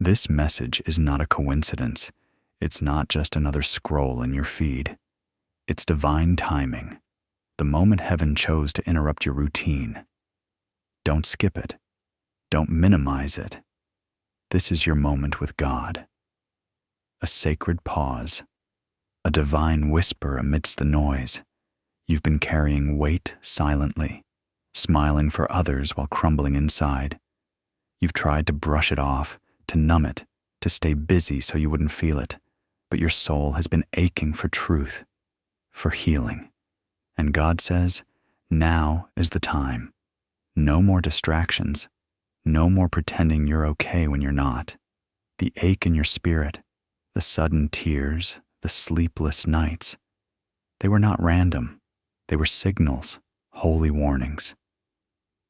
This message is not a coincidence. It's not just another scroll in your feed. It's divine timing, the moment heaven chose to interrupt your routine. Don't skip it. Don't minimize it. This is your moment with God. A sacred pause, a divine whisper amidst the noise. You've been carrying weight silently, smiling for others while crumbling inside. You've tried to brush it off, to numb it, to stay busy so you wouldn't feel it, but your soul has been aching for truth, for healing. And God says, now is the time. No more distractions. No more pretending you're okay when you're not. The ache in your spirit, the sudden tears, the sleepless nights, they were not random. They were signals, holy warnings.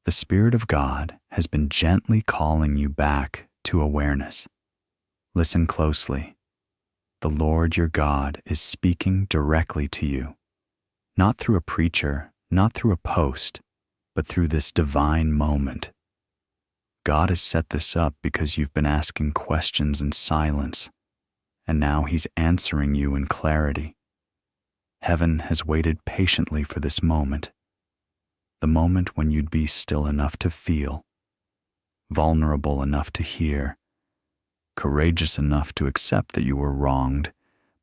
The Spirit of God has been gently calling you back to awareness. Listen closely. The Lord your God is speaking directly to you, not through a preacher, not through a post, but through this divine moment. God has set this up because you've been asking questions in silence, and now He's answering you in clarity. Heaven has waited patiently for this moment, the moment when you'd be still enough to feel, vulnerable enough to hear, courageous enough to accept that you were wronged,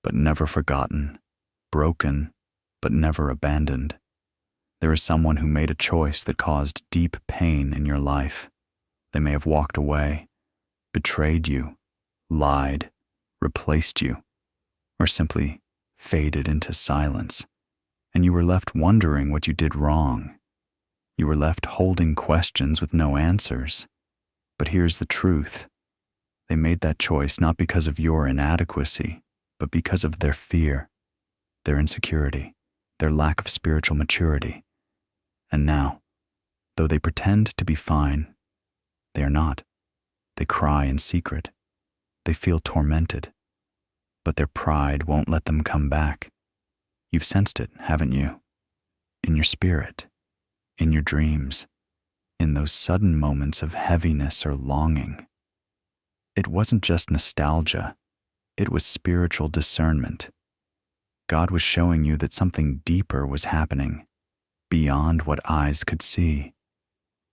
but never forgotten, broken, but never abandoned. There is someone who made a choice that caused deep pain in your life. They may have walked away, betrayed you, lied, replaced you, or simply faded into silence, and you were left wondering what you did wrong. You were left holding questions with no answers. But here's the truth. They made that choice not because of your inadequacy, but because of their fear, their insecurity, their lack of spiritual maturity. And now, though they pretend to be fine, they are not. They cry in secret. They feel tormented. But their pride won't let them come back. You've sensed it, haven't you? In your spirit, in your dreams, in those sudden moments of heaviness or longing. It wasn't just nostalgia. It was spiritual discernment. God was showing you that something deeper was happening, beyond what eyes could see.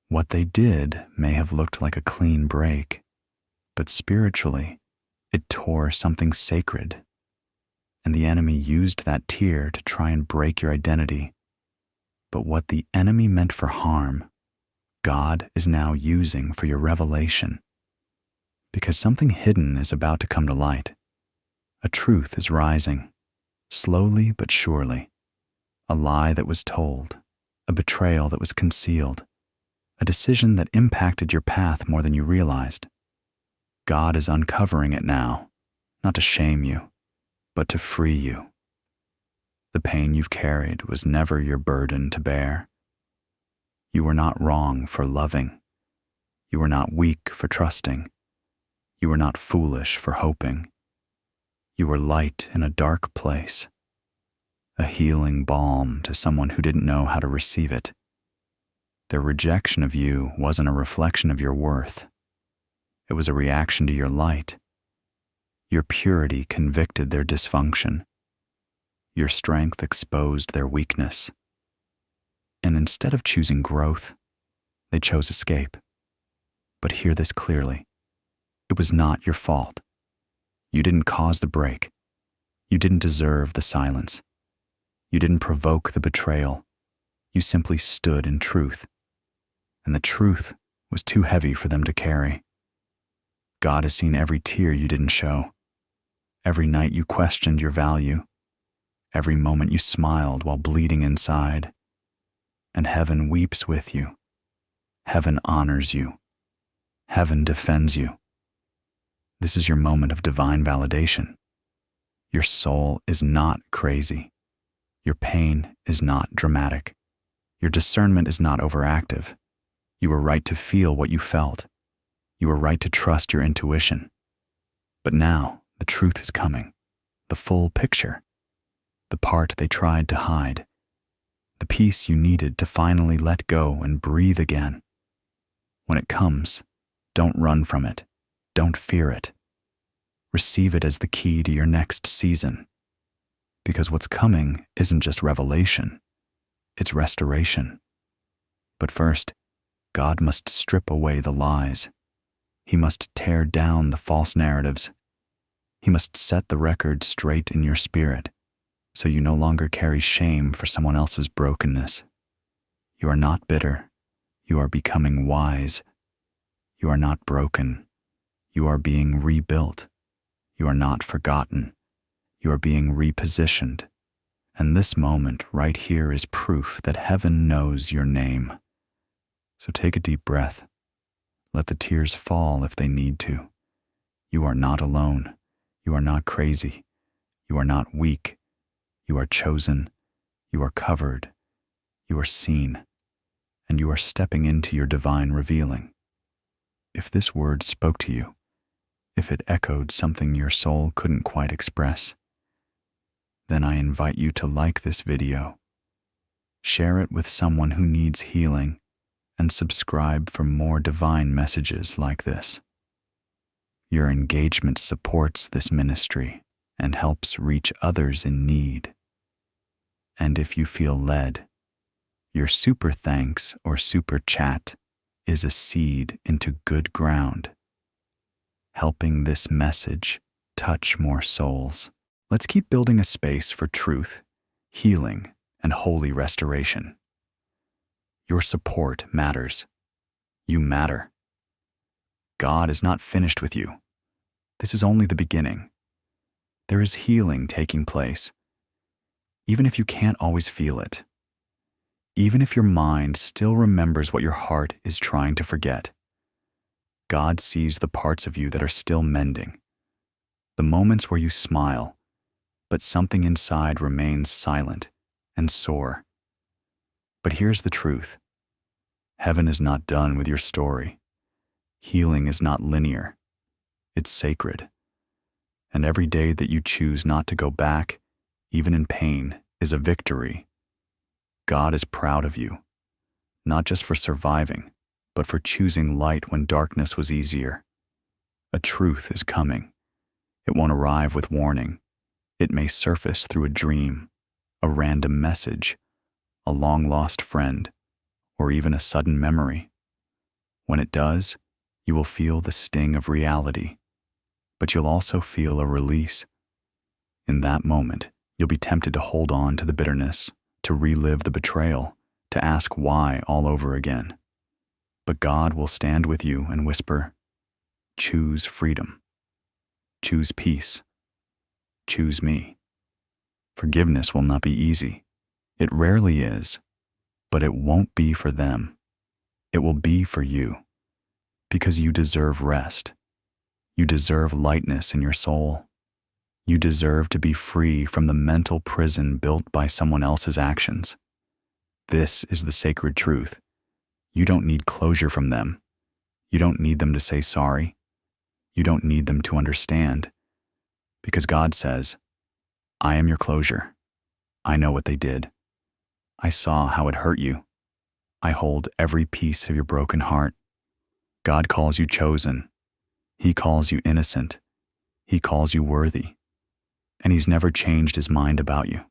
What they did may have looked like a clean break, but spiritually, it tore something sacred. And the enemy used that tear to try and break your identity. But what the enemy meant for harm, God is now using for your revelation. Because something hidden is about to come to light. A truth is rising, slowly but surely. A lie that was told, a betrayal that was concealed, a decision that impacted your path more than you realized. God is uncovering it now, not to shame you, but to free you. The pain you've carried was never your burden to bear. You were not wrong for loving. You were not weak for trusting. You were not foolish for hoping. You were light in a dark place, a healing balm to someone who didn't know how to receive it. Their rejection of you wasn't a reflection of your worth. It was a reaction to your light. Your purity convicted their dysfunction. Your strength exposed their weakness. And instead of choosing growth, they chose escape. But hear this clearly. It was not your fault. You didn't cause the break. You didn't deserve the silence. You didn't provoke the betrayal. You simply stood in truth. And the truth was too heavy for them to carry. God has seen every tear you didn't show, every night you questioned your value, every moment you smiled while bleeding inside. And heaven weeps with you. Heaven honors you. Heaven defends you. This is your moment of divine validation. Your soul is not crazy. Your pain is not dramatic. Your discernment is not overactive. You were right to feel what you felt. You were right to trust your intuition. But now the truth is coming, the full picture, the part they tried to hide, the piece you needed to finally let go and breathe again. When it comes, don't run from it. Don't fear it. Receive it as the key to your next season. Because what's coming isn't just revelation, it's restoration. But first, God must strip away the lies. He must tear down the false narratives. He must set the record straight in your spirit, so you no longer carry shame for someone else's brokenness. You are not bitter. You are becoming wise. You are not broken. You are being rebuilt. You are not forgotten. You are being repositioned. And this moment right here is proof that heaven knows your name. So take a deep breath. Let the tears fall if they need to. You are not alone. You are not crazy. You are not weak. You are chosen. You are covered. You are seen. And you are stepping into your divine revealing. If this word spoke to you, if it echoed something your soul couldn't quite express, then I invite you to like this video, share it with someone who needs healing, and subscribe for more divine messages like this. Your engagement supports this ministry and helps reach others in need. And if you feel led, your super thanks or super chat is a seed into good ground, helping this message touch more souls. Let's keep building a space for truth, healing, and holy restoration. Your support matters. You matter. God is not finished with you. This is only the beginning. There is healing taking place, even if you can't always feel it. Even if your mind still remembers what your heart is trying to forget. God sees the parts of you that are still mending, the moments where you smile, but something inside remains silent and sore. But here's the truth. Heaven is not done with your story. Healing is not linear. It's sacred. And every day that you choose not to go back, even in pain, is a victory. God is proud of you, not just for surviving, but for choosing light when darkness was easier. A truth is coming. It won't arrive with warning. It may surface through a dream, a random message, a long-lost friend, or even a sudden memory. When it does, you will feel the sting of reality, but you'll also feel a release. In that moment, you'll be tempted to hold on to the bitterness, to relive the betrayal, to ask why all over again. But God will stand with you and whisper, choose freedom. Choose peace. Choose me. Forgiveness will not be easy. It rarely is, but it won't be for them. It will be for you, because you deserve rest. You deserve lightness in your soul. You deserve to be free from the mental prison built by someone else's actions. This is the sacred truth. You don't need closure from them. You don't need them to say sorry. You don't need them to understand. Because God says, I am your closure. I know what they did. I saw how it hurt you. I hold every piece of your broken heart. God calls you chosen. He calls you innocent. He calls you worthy. And He's never changed His mind about you.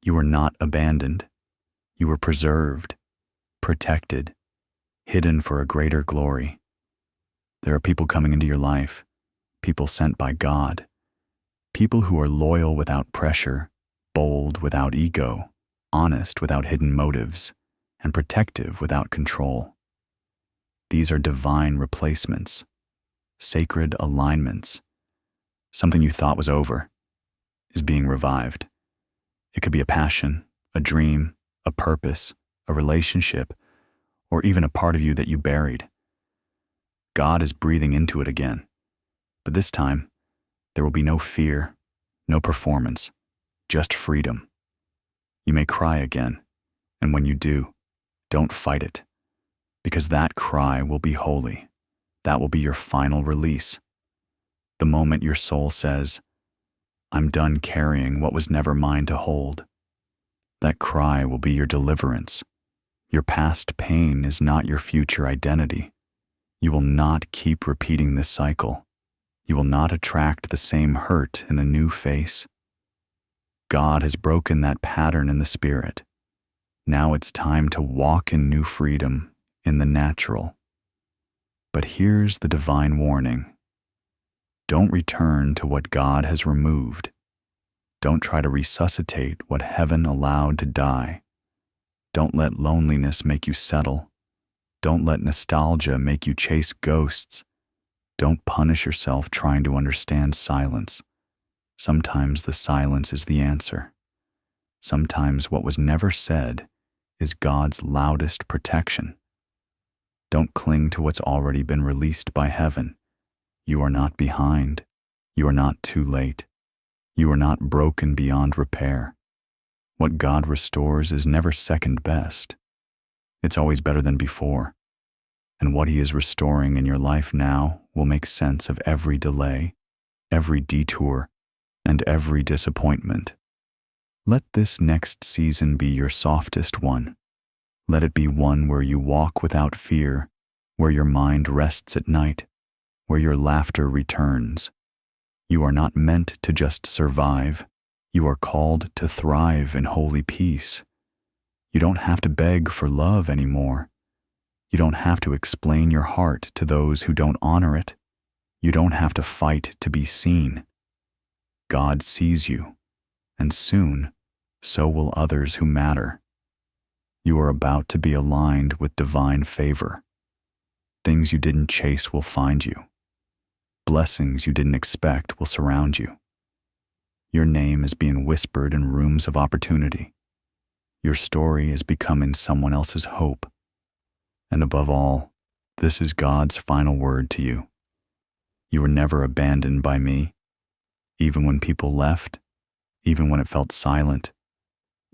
You were not abandoned. You were preserved, protected, hidden for a greater glory. There are people coming into your life, people sent by God, people who are loyal without pressure, bold without ego, honest without hidden motives, and protective without control. These are divine replacements, sacred alignments. Something you thought was over is being revived. It could be a passion, a dream, a purpose, a relationship, or even a part of you that you buried. God is breathing into it again, but this time, there will be no fear, no performance, just freedom. You may cry again, and when you do, don't fight it, because that cry will be holy. That will be your final release. The moment your soul says, I'm done carrying what was never mine to hold. That cry will be your deliverance. Your past pain is not your future identity. You will not keep repeating this cycle. You will not attract the same hurt in a new face. God has broken that pattern in the spirit. Now it's time to walk in new freedom in the natural. But here's the divine warning. Don't return to what God has removed. Don't try to resuscitate what heaven allowed to die. Don't let loneliness make you settle. Don't let nostalgia make you chase ghosts. Don't punish yourself trying to understand silence. Sometimes the silence is the answer. Sometimes what was never said is God's loudest protection. Don't cling to what's already been released by heaven. You are not behind. You are not too late. You are not broken beyond repair. What God restores is never second best. It's always better than before. And what He is restoring in your life now will make sense of every delay, every detour, and every disappointment. Let this next season be your softest one. Let it be one where you walk without fear, where your mind rests at night, where your laughter returns. You are not meant to just survive. You are called to thrive in holy peace. You don't have to beg for love anymore. You don't have to explain your heart to those who don't honor it. You don't have to fight to be seen. God sees you, and soon, so will others who matter. You are about to be aligned with divine favor. Things you didn't chase will find you. Blessings you didn't expect will surround you. Your name is being whispered in rooms of opportunity. Your story is becoming someone else's hope. And above all, this is God's final word to you. You were never abandoned by me, even when people left, even when it felt silent,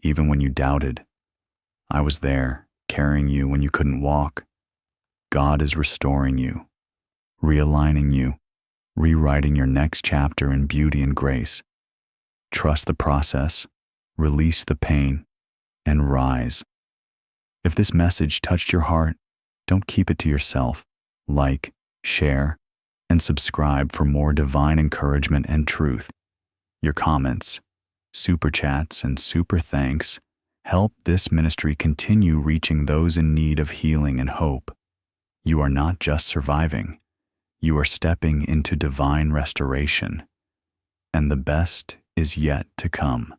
even when you doubted. I was there, carrying you when you couldn't walk. God is restoring you, realigning you, rewriting your next chapter in beauty and grace. Trust the process, release the pain, and rise. If this message touched your heart, don't keep it to yourself. Like, share, and subscribe for more divine encouragement and truth. Your comments, super chats, and super thanks help this ministry continue reaching those in need of healing and hope. You are not just surviving. You are stepping into divine restoration. And the best is yet to come.